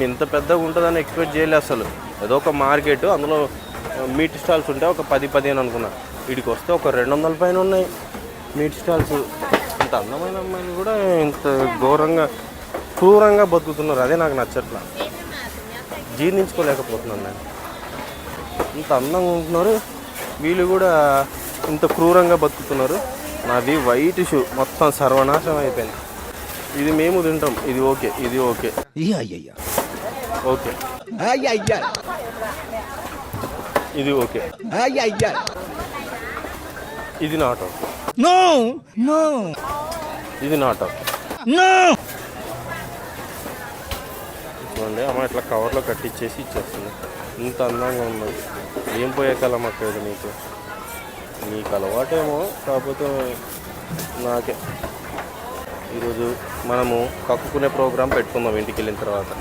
నేను ఇంత పెద్దగా ఉంటుందని ఎక్స్పెక్ట్ చేయలేదు అసలు. ఏదో ఒక మార్కెట్, అందులో మీట్ స్టాల్స్ ఉంటే ఒక 10-15 అనుకున్నా. వీడికి వస్తే ఒక 200 పైన ఉన్నాయి మీట్ స్టాల్స్. ఇంత అందమైన అమ్మాయిలు కూడా ఇంత ఘోరంగా క్రూరంగా బతుకుతున్నారు. అదే నాకు నచ్చట్లా, జీర్ణించుకోలేకపోతున్నాను నేను. ఇంత అందంగా ఉంటున్నారు, వీళ్ళు కూడా ఇంత క్రూరంగా బతుకుతున్నారు. నాది వైట్ షూ మొత్తం సర్వనాశనం అయిపోయింది. ఇది మేము తింటాం, ఇది ఓకే, ఇది ఓకే, ఓకే, ఇది ఓకే, ఇది నాట్ ఓకే, ఇది నాట్ ఓకే. చూడండి అమ్మ ఇట్లా కవర్లో కట్టించేసి ఇచ్చేస్తుంది. ఇంత అందంగా ఉన్నది. ఏం పోయే కాలం అక్కడ నీకు అలవాటేమో, కాకపోతే నాకే. ఈరోజు మనము కక్కుకునే ప్రోగ్రాం పెట్టుకుందాం ఇంటికి వెళ్ళిన తర్వాత.